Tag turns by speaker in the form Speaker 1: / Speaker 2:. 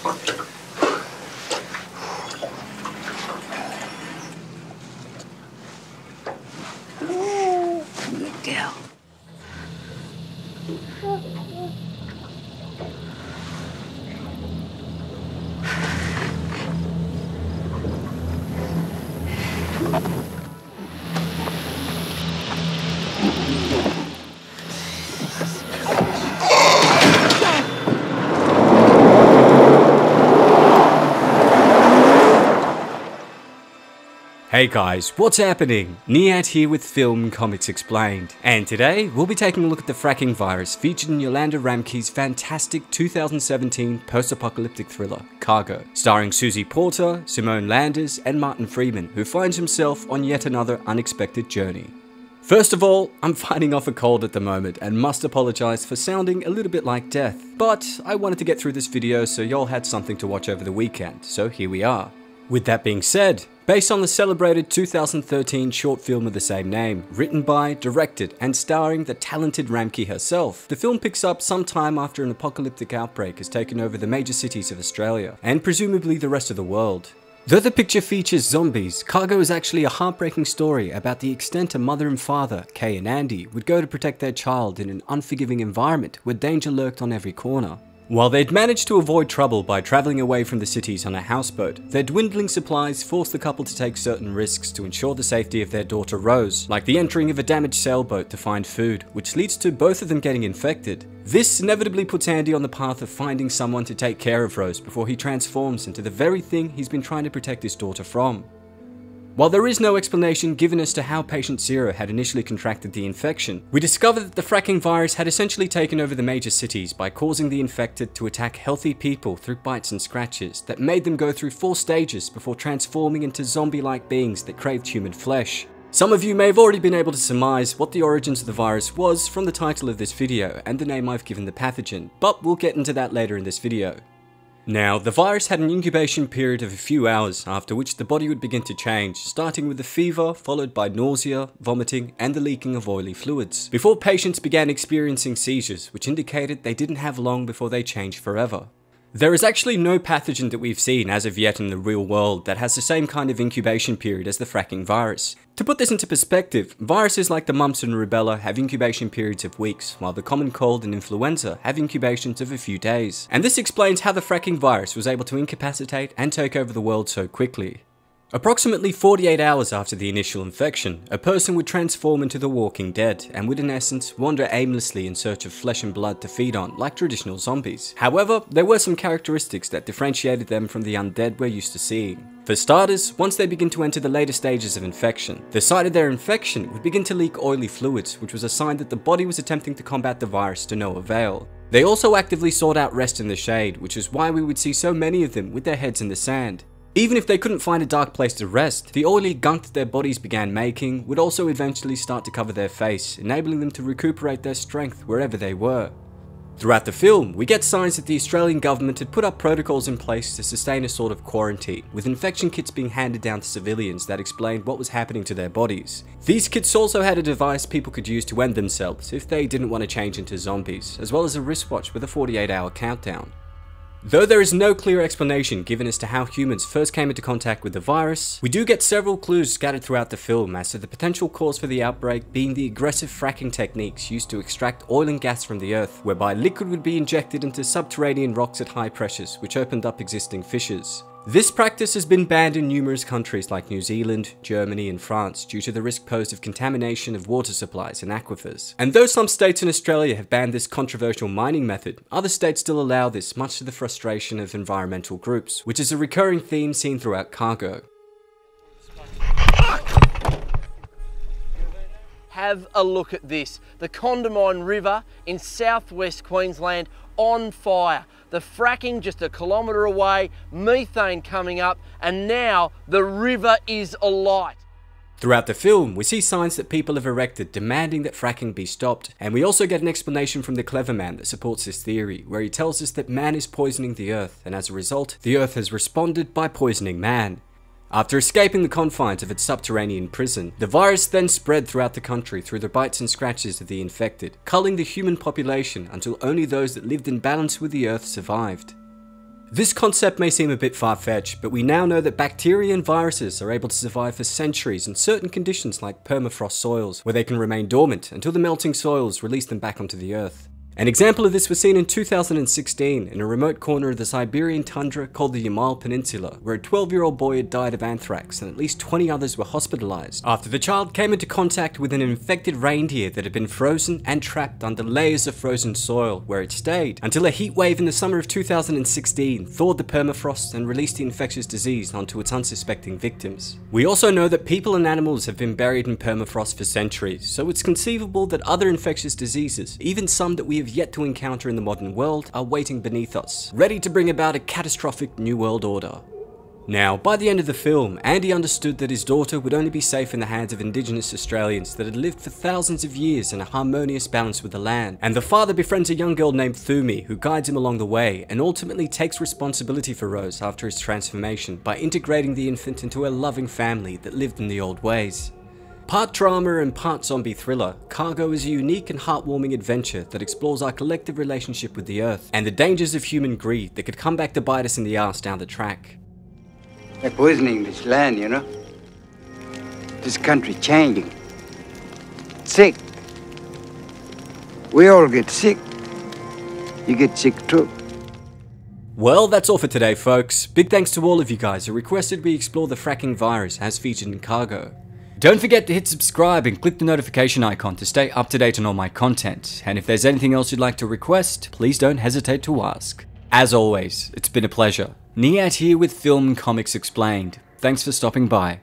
Speaker 1: Good girl.
Speaker 2: Hey guys, what's happening? Niyat here with Film Comics Explained, and today we'll be taking a look at the Fracking Virus featured in Yolanda Ramke's fantastic 2017 post-apocalyptic thriller, Cargo, starring Susie Porter, Simone Landers, and Martin Freeman, who finds himself on yet another unexpected journey. First of all, I'm fighting off a cold at the moment and must apologise for sounding a little bit like death, but I wanted to get through this video so y'all had something to watch over the weekend, so here we are. With that being said, based on the celebrated 2013 short film of the same name, written by, directed, and starring the talented Ramke herself, the film picks up sometime after an apocalyptic outbreak has taken over the major cities of Australia, and presumably the rest of the world. Though the picture features zombies, Cargo is actually a heartbreaking story about the extent a mother and father, Kay and Andy, would go to protect their child in an unforgiving environment where danger lurked on every corner. While they'd managed to avoid trouble by travelling away from the cities on a houseboat, their dwindling supplies forced the couple to take certain risks to ensure the safety of their daughter Rose, like the entering of a damaged sailboat to find food, which leads to both of them getting infected. This inevitably puts Andy on the path of finding someone to take care of Rose before he transforms into the very thing he's been trying to protect his daughter from. While there is no explanation given as to how patient Zero had initially contracted the infection, we discover that the Fracking Virus had essentially taken over the major cities by causing the infected to attack healthy people through bites and scratches that made them go through 4 stages before transforming into zombie-like beings that craved human flesh. Some of you may have already been able to surmise what the origins of the virus was from the title of this video and the name I've given the pathogen, but we'll get into that later in this video. Now, the virus had an incubation period of a few hours, after which the body would begin to change, starting with a fever, followed by nausea, vomiting, and the leaking of oily fluids, before patients began experiencing seizures, which indicated they didn't have long before they changed forever. There is actually no pathogen that we've seen as of yet in the real world that has the same kind of incubation period as the Fracking Virus. To put this into perspective, viruses like the mumps and rubella have incubation periods of weeks, while the common cold and influenza have incubations of a few days. And this explains how the Fracking Virus was able to incapacitate and take over the world so quickly. Approximately 48 hours after the initial infection, a person would transform into the Walking Dead and would in essence wander aimlessly in search of flesh and blood to feed on like traditional zombies. However, there were some characteristics that differentiated them from the undead we're used to seeing. For starters, once they begin to enter the later stages of infection, the site of their infection would begin to leak oily fluids, which was a sign that the body was attempting to combat the virus to no avail. They also actively sought out rest in the shade, which is why we would see so many of them with their heads in the sand. Even if they couldn't find a dark place to rest, the oily gunk that their bodies began making would also eventually start to cover their face, enabling them to recuperate their strength wherever they were. Throughout the film, we get signs that the Australian government had put up protocols in place to sustain a sort of quarantine, with infection kits being handed down to civilians that explained what was happening to their bodies. These kits also had a device people could use to end themselves if they didn't want to change into zombies, as well as a wristwatch with a 48-hour countdown. Though there is no clear explanation given as to how humans first came into contact with the virus, we do get several clues scattered throughout the film as to the potential cause for the outbreak being the aggressive fracking techniques used to extract oil and gas from the earth, whereby liquid would be injected into subterranean rocks at high pressures, which opened up existing fissures. This practice has been banned in numerous countries like New Zealand, Germany, and France due to the risk posed of contamination of water supplies and aquifers. And though some states in Australia have banned this controversial mining method, other states still allow this, much to the frustration of environmental groups, which is a recurring theme seen throughout Cargo.
Speaker 3: Have a look at this. The Condamine River in southwest Queensland on fire. The fracking just a kilometre away, methane coming up, and now the river is alight.
Speaker 2: Throughout the film, we see signs that people have erected demanding that fracking be stopped, and we also get an explanation from the clever man that supports this theory, where he tells us that man is poisoning the earth, and as a result, the earth has responded by poisoning man. After escaping the confines of its subterranean prison, the virus then spread throughout the country through the bites and scratches of the infected, culling the human population until only those that lived in balance with the earth survived. This concept may seem a bit far-fetched, but we now know that bacteria and viruses are able to survive for centuries in certain conditions like permafrost soils, where they can remain dormant until the melting soils release them back onto the earth. An example of this was seen in 2016 in a remote corner of the Siberian tundra called the Yamal Peninsula, where a 12-year-old boy had died of anthrax and at least 20 others were hospitalized after the child came into contact with an infected reindeer that had been frozen and trapped under layers of frozen soil, where it stayed until a heat wave in the summer of 2016 thawed the permafrost and released the infectious disease onto its unsuspecting victims. We also know that people and animals have been buried in permafrost for centuries, so it's conceivable that other infectious diseases, even some that we have yet to encounter in the modern world, are waiting beneath us, ready to bring about a catastrophic new world order. Now, by the end of the film, Andy understood that his daughter would only be safe in the hands of Indigenous Australians that had lived for thousands of years in a harmonious balance with the land, and the father befriends a young girl named Thumi who guides him along the way and ultimately takes responsibility for Rose after his transformation by integrating the infant into a loving family that lived in the old ways. Part drama and part zombie thriller, Cargo is a unique and heartwarming adventure that explores our collective relationship with the Earth and the dangers of human greed that could come back to bite us in the ass down the track.
Speaker 4: They're poisoning this land, you know? This country changing. Sick. We all get sick. You get sick too.
Speaker 2: Well, that's all for today, folks. Big thanks to all of you guys who requested we explore the Fracking Virus as featured in Cargo. Don't forget to hit subscribe and click the notification icon to stay up to date on all my content, and if there's anything else you'd like to request, please don't hesitate to ask. As always, it's been a pleasure. Niyat here with Film Comics Explained. Thanks for stopping by.